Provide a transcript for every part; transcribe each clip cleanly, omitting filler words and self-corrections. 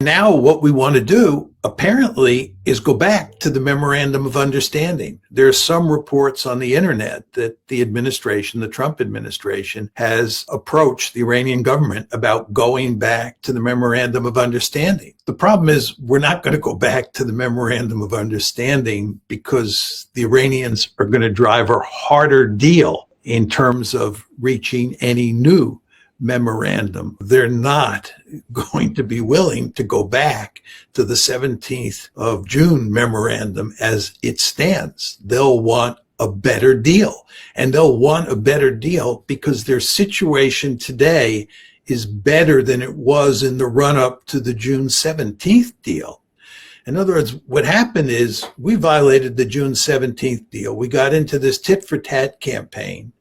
Now what we want to do, apparently, is go back to the memorandum of understanding. There are some reports on the internet that the administration, the Trump administration, has approached the Iranian government about going back to the memorandum of understanding. The problem is we're not going to go back to the memorandum of understanding because the Iranians are going to drive a harder deal in terms of reaching any new memorandum. They're not going to be willing to go back to the 17th of June memorandum as it stands. They'll want a better deal. And they'll want a better deal because their situation today is better than it was in the run-up to the June 17th deal. In other words, what happened is we violated the June 17th deal. We got into this tit-for-tat campaign,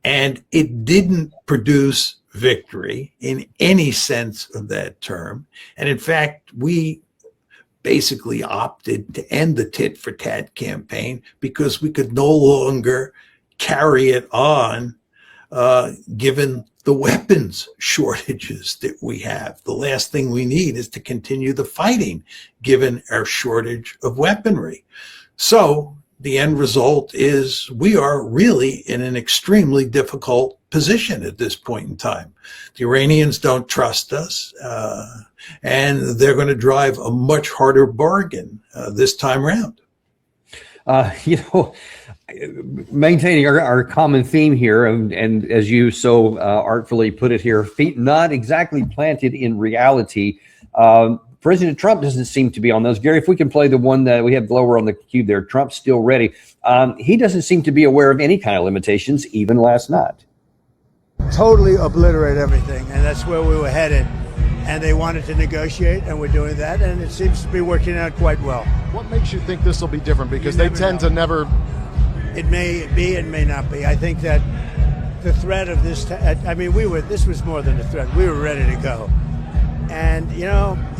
and it didn't produce victory in any sense of that term. And in fact, we basically opted to end the tit-for-tat campaign because we could no longer carry it on, given the weapons shortages that we have. The last thing we need is to continue the fighting, given our shortage of weaponry. So the end result is we are really in an extremely difficult position at this point in time. The Iranians don't trust us, and they're going to drive a much harder bargain this time around. Maintaining our common theme here, and as you so artfully put it here, feet not exactly planted in reality. President Trump doesn't seem to be on those. Gary, if we can play the one that we have lower on the cube there, Trump's still ready. He doesn't seem to be aware of any kind of limitations, even last night. Totally obliterate everything, and that's where we were headed. And they wanted to negotiate, and we're doing that, and it seems to be working out quite well. What makes you think this will be different? Because they tend to never... It may be and may not be. I think that the threat of this, this was more than a threat. We were ready to go. And,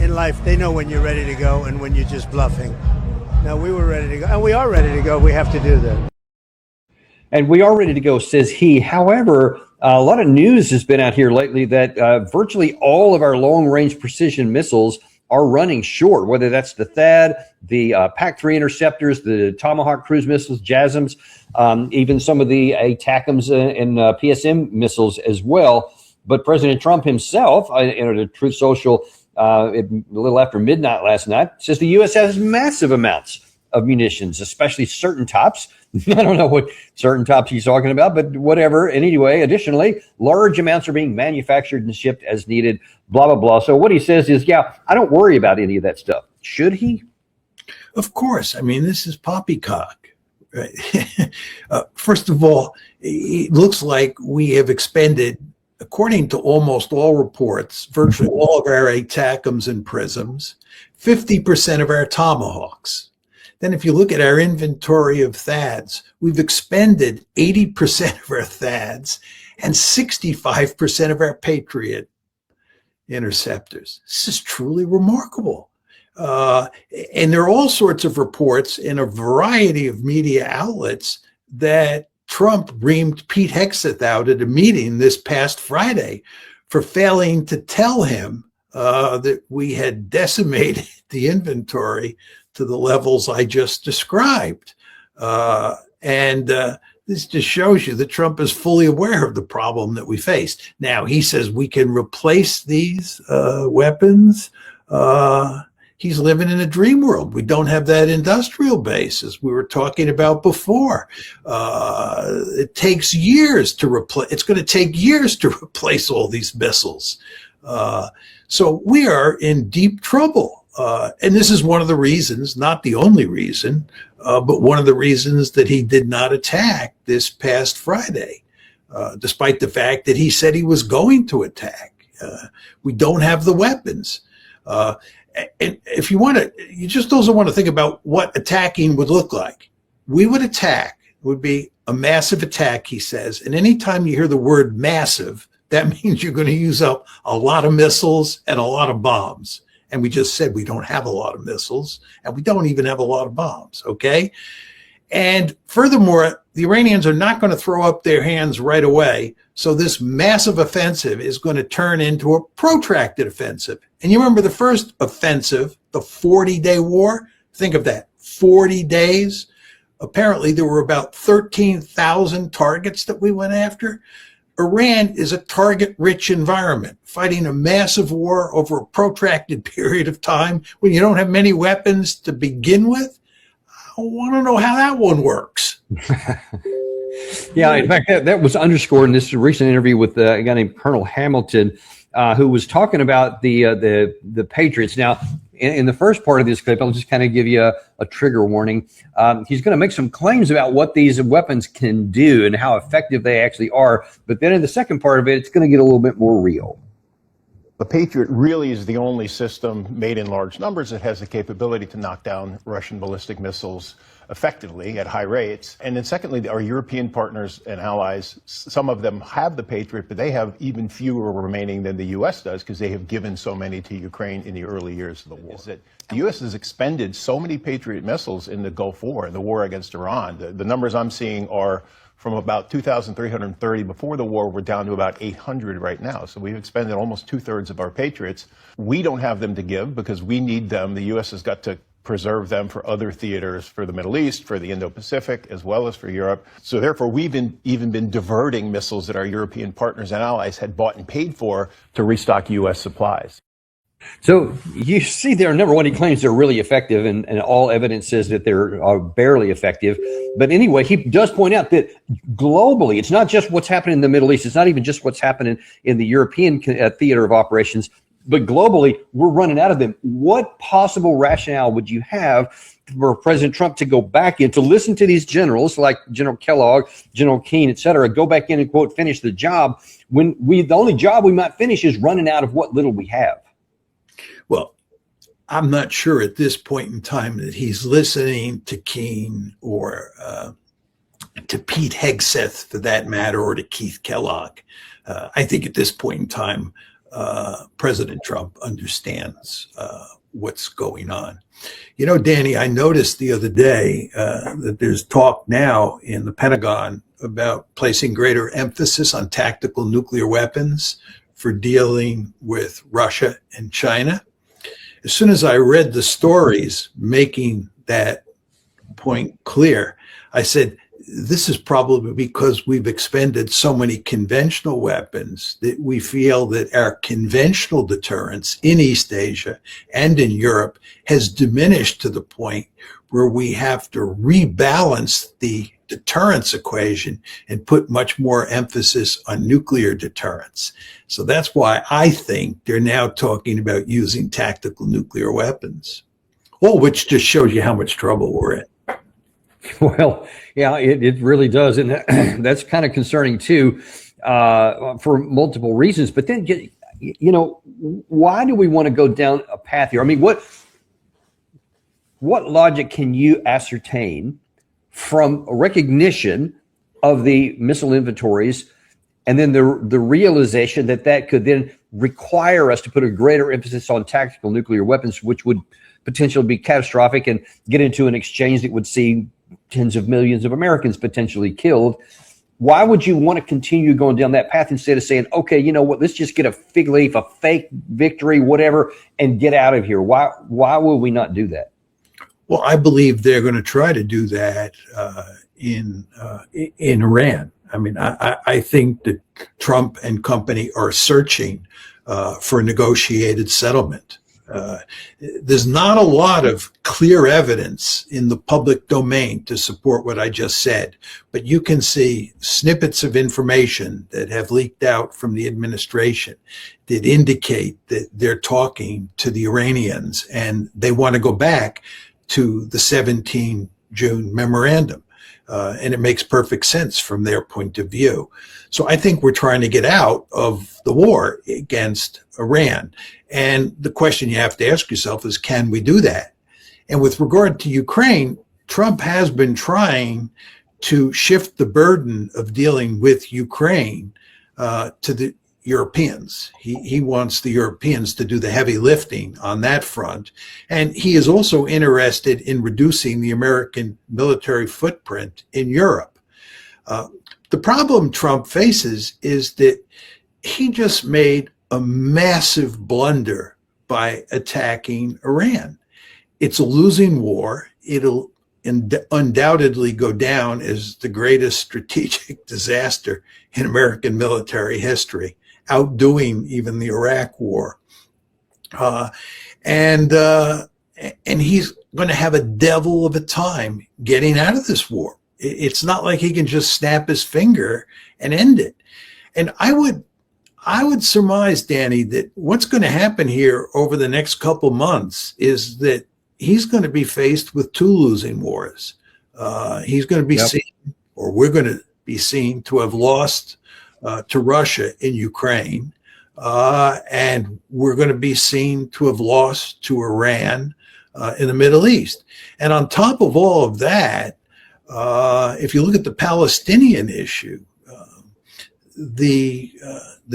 in life, they know when you're ready to go and when you're just bluffing. No, we were ready to go, and we are ready to go. We have to do that. And we are ready to go, says he. However, a lot of news has been out here lately that virtually all of our long-range precision missiles are running short, whether that's the THAAD, the PAC-3 interceptors, the Tomahawk cruise missiles, JASSMs, even some of the ATACMS and PSM missiles as well. But President Trump himself, in the Truth Social a little after midnight last night, says the U.S. has massive amounts of munitions, especially certain types. I don't know what certain types he's talking about, but whatever. And anyway, additionally, large amounts are being manufactured and shipped as needed, blah, blah, blah. So what he says is, yeah, I don't worry about any of that stuff. Should he? Of course. I mean, this is poppycock. Right? First of all, it looks like we have expended, according to almost all reports, virtually all of our ATACMS and PRISMs, 50% of our Tomahawks. Then if you look at our inventory of THAADs, we've expended 80% of our THAADs and 65% of our Patriot interceptors. This is truly remarkable. And there are all sorts of reports in a variety of media outlets that Trump reamed Pete Hegseth out at a meeting this past Friday for failing to tell him that we had decimated the inventory to the levels I just described. This just shows you that Trump is fully aware of the problem that we face. Now, he says we can replace these weapons. He's living in a dream world. We don't have that industrial base, as we were talking about before. It takes years to replace. It's going to take years to replace all these missiles. So we are in deep trouble. And this is one of the reasons, not the only reason, but one of the reasons that he did not attack this past Friday, despite the fact that he said he was going to attack. We don't have the weapons. And if you want to, you just also want to think about what attacking would look like. We would attack, it would be a massive attack, he says. And anytime you hear the word massive, that means you're going to use up a lot of missiles and a lot of bombs. And we just said we don't have a lot of missiles and we don't even have a lot of bombs, okay? And furthermore, the Iranians are not going to throw up their hands right away. So this massive offensive is going to turn into a protracted offensive. And you remember the first offensive, the 40-day war? Think of that, 40 days. Apparently, there were about 13,000 targets that we went after. Iran is a target-rich environment, fighting a massive war over a protracted period of time when you don't have many weapons to begin with. I want to know how that one works. Yeah, in fact, that was underscored in this recent interview with a guy named Colonel Hamilton, who was talking about the Patriots. Now, in the first part of this clip, I'll just kind of give you a trigger warning. He's going to make some claims about what these weapons can do and how effective they actually are. But then in the second part of it, it's going to get a little bit more real. The Patriot really is the only system made in large numbers that has the capability to knock down Russian ballistic missiles effectively at high rates. And then secondly, our European partners and allies, some of them have the Patriot, but they have even fewer remaining than the U.S. does because they have given so many to Ukraine in the early years of the war. The U.S. has expended so many Patriot missiles in the Gulf War, in the war against Iran. The numbers I'm seeing are from about 2,330 before the war, we're down to about 800 right now. So we've expended almost 2/3 of our Patriots. We don't have them to give because we need them. The U.S. has got to preserve them for other theaters, for the Middle East, for the Indo-Pacific, as well as for Europe. So therefore, we've even been diverting missiles that our European partners and allies had bought and paid for to restock U.S. supplies. So you see there, number one, he claims they're really effective, and all evidence says that they're barely effective. But anyway, he does point out that globally, it's not just what's happening in the Middle East. It's not even just what's happening in the European theater of operations, but globally, we're running out of them. What possible rationale would you have for President Trump to go back in, to listen to these generals like General Kellogg, General Keane, et cetera, go back in and, quote, finish the job when the only job we might finish is running out of what little we have? Well, I'm not sure at this point in time that he's listening to Keane or to Pete Hegseth, for that matter, or to Keith Kellogg. I think at this point in time, President Trump understands what's going on. You know, Danny, I noticed the other day that there's talk now in the Pentagon about placing greater emphasis on tactical nuclear weapons for dealing with Russia and China. As soon as I read the stories making that point clear, I said, this is probably because we've expended so many conventional weapons that we feel that our conventional deterrence in East Asia and in Europe has diminished to the point where we have to rebalance the deterrence equation and put much more emphasis on nuclear deterrence. So that's why I think they're now talking about using tactical nuclear weapons. Well, which just shows you how much trouble we're in. Well, yeah, it really does. And that's kind of concerning, too, for multiple reasons. But then, you know, why do we want to go down a path here? I mean, what logic can you ascertain from a recognition of the missile inventories and then the realization that that could then require us to put a greater emphasis on tactical nuclear weapons, which would potentially be catastrophic and get into an exchange that would see tens of millions of Americans potentially killed? Why would you want to continue going down that path instead of saying, okay, you know what, let's just get a fig leaf, a fake victory, whatever, and get out of here? Why will we not do that? Well, I believe they're going to try to do that in Iran. I mean, I think that Trump and company are searching for a negotiated settlement. There's not a lot of clear evidence in the public domain to support what I just said, but you can see snippets of information that have leaked out from the administration that indicate that they're talking to the Iranians and they want to go back to the 17 June memorandum. And it makes perfect sense from their point of view. So I think we're trying to get out of the war against Iran. And the question you have to ask yourself is, can we do that? And with regard to Ukraine, Trump has been trying to shift the burden of dealing with Ukraine to the Europeans. He wants the Europeans to do the heavy lifting on that front. And he is also interested in reducing the American military footprint in Europe. The problem Trump faces is that he just made a massive blunder by attacking Iran. It's a losing war. It'll undoubtedly go down as the greatest strategic disaster in American military history, outdoing even the Iraq War. And he's going to have a devil of a time getting out of this war. It's not like he can just snap his finger and end it. And I would surmise, Danny, that what's going to happen here over the next couple months is that he's going to be faced with two losing wars. He's going to be seen, or we're going to be seen to have lost to Russia in Ukraine. And we're going to be seen to have lost to Iran in the Middle East. And on top of all of that, if you look at the Palestinian issue, the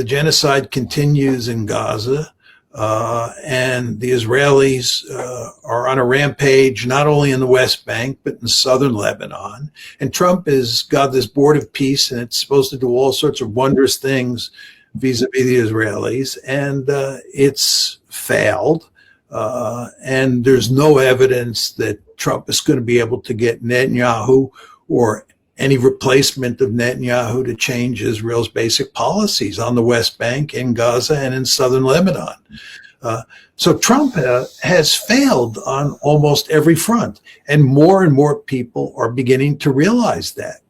genocide continues in Gaza, and the Israelis are on a rampage not only in the West Bank but in southern Lebanon. And Trump has got this board of peace, and it's supposed to do all sorts of wondrous things vis-a-vis the Israelis, and it's failed. And there's no evidence that Trump is going to be able to get Netanyahu or any replacement of Netanyahu to change Israel's basic policies on the West Bank, in Gaza, and in southern Lebanon. So Trump has failed on almost every front, and more people are beginning to realize that.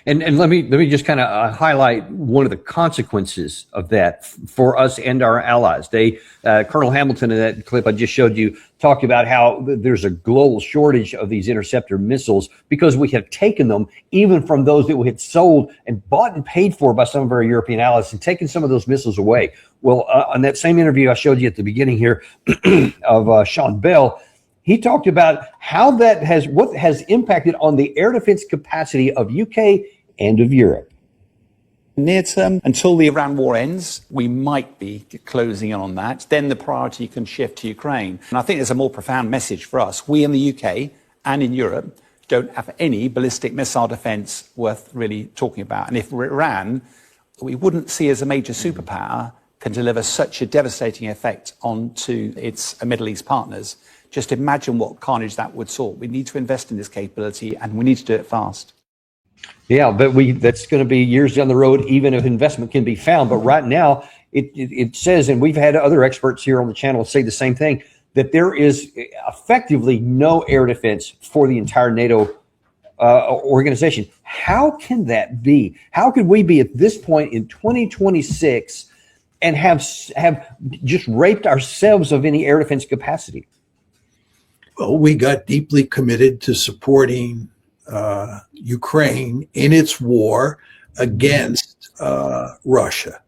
And let me just kind of highlight one of the consequences of that for us and our allies. Colonel Hamilton, in that clip I just showed you, talked about how there's a global shortage of these interceptor missiles because we have taken them even from those that we had sold and bought and paid for by some of our European allies, and taken some of those missiles away. Well, on that same interview I showed you at the beginning here of Sean Bell, he talked about how what has impacted on the air defense capacity of UK and of Europe. Near term, until the Iran war ends, we might be closing in on that. Then the priority can shift to Ukraine. And I think there's a more profound message for us. We in the UK and in Europe don't have any ballistic missile defense worth really talking about. And if Iran, we wouldn't see as a major superpower, can deliver such a devastating effect onto its Middle East partners, just imagine what carnage that would sort. We need to invest in this capability, and we need to do it fast. Yeah, but that's going to be years down the road, even if investment can be found. But right now, it says, and we've had other experts here on the channel say the same thing, that there is effectively no air defense for the entire NATO organization. How can that be? How could we be at this point in 2026 and have just raped ourselves of any air defense capacity? Well, we got deeply committed to supporting Ukraine in its war against Russia.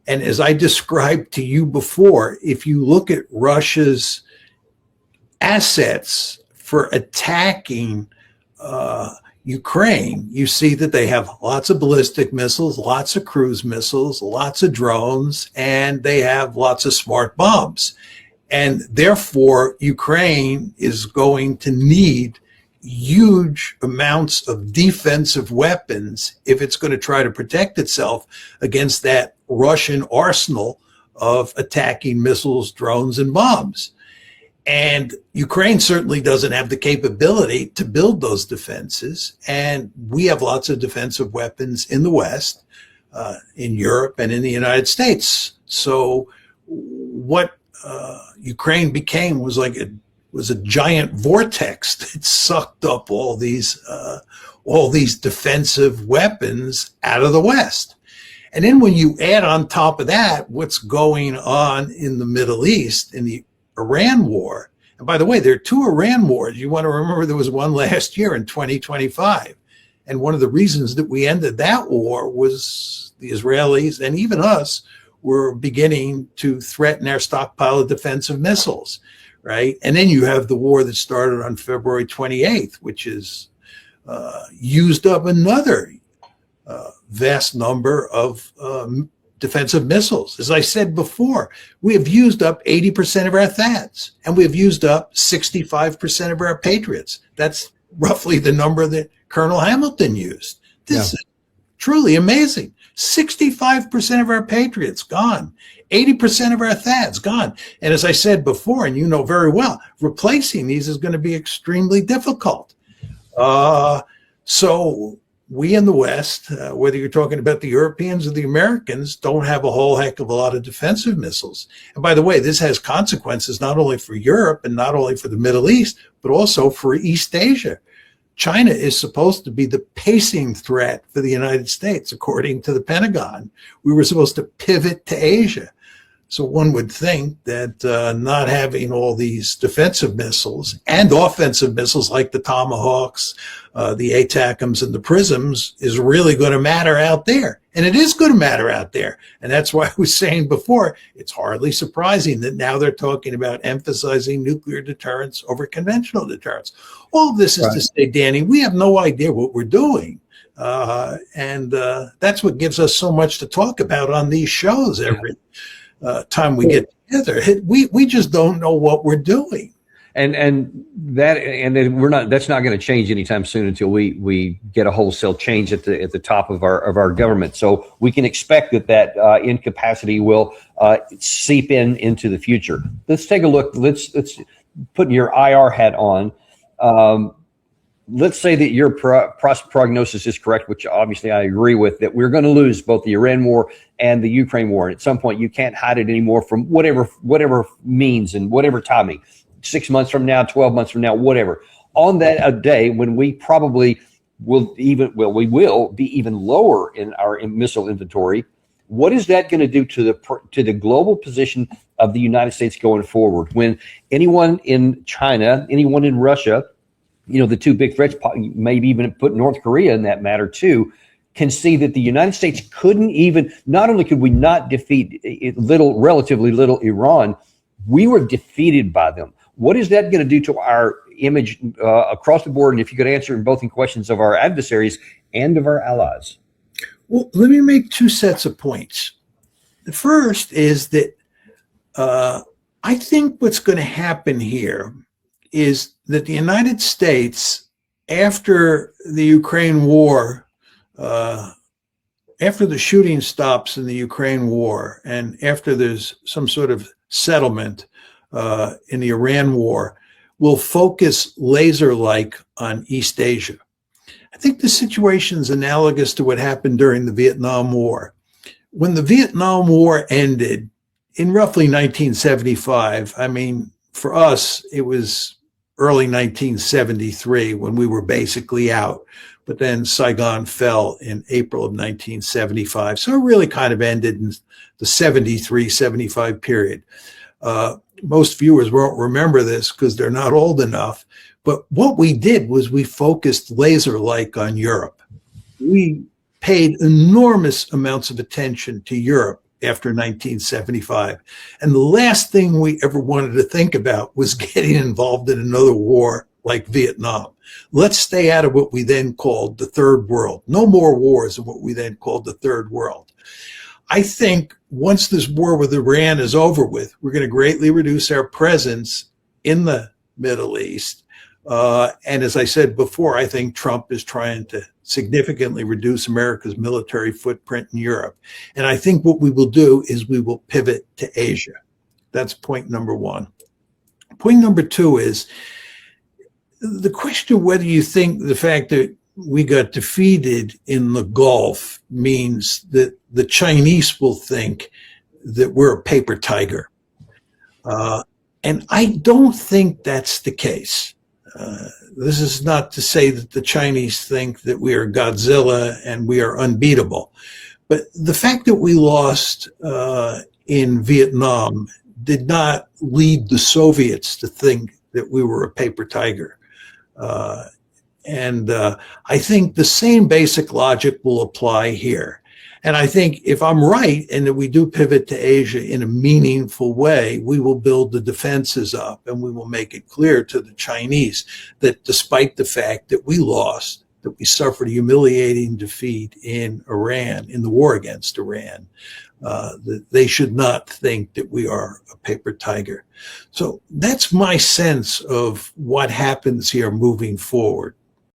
And as I described to you before, if you look at Russia's assets for attacking Ukraine, you see that they have lots of ballistic missiles, lots of cruise missiles, lots of drones, and they have lots of smart bombs. And therefore, Ukraine is going to need huge amounts of defensive weapons if it's going to try to protect itself against that Russian arsenal of attacking missiles, drones, and bombs. And Ukraine certainly doesn't have the capability to build those defenses. And we have lots of defensive weapons in the West, in Europe, and in the United States. So what Ukraine became was a giant vortex that sucked up all these defensive weapons out of the West. And then when you add on top of that what's going on in the Middle East in the Iran war, and by the way, there are two Iran wars. You want to remember there was one last year in 2025. And one of the reasons that we ended that war was the Israelis and even us were beginning to threaten our stockpile of defensive missiles, right? And then you have the war that started on February 28th, which is used up another vast number of defensive missiles. As I said before, we have used up 80% of our THAADs, and we have used up 65% of our Patriots. That's roughly the number that Colonel Hamilton used. This is truly amazing. 65% of our Patriots gone. 80% of our THAADs gone. And as I said before, and you know very well, replacing these is going to be extremely difficult. So we in the West, whether you're talking about the Europeans or the Americans, don't have a whole heck of a lot of defensive missiles. And by the way, this has consequences not only for Europe and not only for the Middle East, but also for East Asia. China is supposed to be the pacing threat for the United States, according to the Pentagon. We were supposed to pivot to Asia. So one would think that not having all these defensive missiles and offensive missiles like the Tomahawks, the ATACMS and the PRISMs is really going to matter out there. And it is going to matter out there. And that's why I was saying before, it's hardly surprising that now they're talking about emphasizing nuclear deterrence over conventional deterrence. All of this is to say, Danny, we have no idea what we're doing. And that's what gives us so much to talk about on these shows every time we get together. We just don't know what we're doing. And then that's not going to change anytime soon until we get a wholesale change at the top of our government. So we can expect that incapacity will seep into the future. Let's take a look. Let's put your IR hat on. Let's say that your prognosis is correct, which obviously I agree with, that we're going to lose both the Iran war and the Ukraine war. And at some point, you can't hide it anymore from whatever means and whatever timing. 6 months from now, 12 months from now, whatever. On that day when we probably will be even lower in our missile inventory, what is that going to do to the global position of the United States going forward? When anyone in China, anyone in Russia, the two big threats, maybe even put North Korea in that matter too, can see that the United States couldn't even, not only could we not defeat relatively little Iran, we were defeated by them. What is that going to do to our image across the board? And if you could answer both in questions of our adversaries and of our allies. Well, let me make two sets of points. The first is that I think what's going to happen here is that the United States, after the Ukraine war, after the shooting stops in the Ukraine war, and after there's some sort of settlement in the Iran war, will focus laser-like on East Asia. I think the situation is analogous to what happened during the Vietnam War. When the Vietnam War ended in roughly 1975, I mean, for us, it was early 1973 when we were basically out, but then Saigon fell in April of 1975. So it really kind of ended in the 73-75 period. Most viewers won't remember this because they're not old enough. But what we did was we focused laser-like on Europe. We paid enormous amounts of attention to Europe after 1975. And the last thing we ever wanted to think about was getting involved in another war like Vietnam. Let's stay out of what we then called the Third World. No more wars in what we then called the Third World. I think once this war with Iran is over with, we're going to greatly reduce our presence in the Middle East. And as I said before, I think Trump is trying to significantly reduce America's military footprint in Europe. And I think what we will do is we will pivot to Asia. That's point number one. Point number two is the question of whether you think the fact that we got defeated in the Gulf means that the Chinese will think that we're a paper tiger. And I don't think that's the case. This is not to say that the Chinese think that we are Godzilla and we are unbeatable. But the fact that we lost in Vietnam did not lead the Soviets to think that we were a paper tiger. And I think the same basic logic will apply here. And I think if I'm right and that we do pivot to Asia in a meaningful way, we will build the defenses up and we will make it clear to the Chinese that despite the fact that we lost, that we suffered a humiliating defeat in Iran, in the war against Iran. That they should not think that we are a paper tiger. So that's my sense of what happens here moving forward.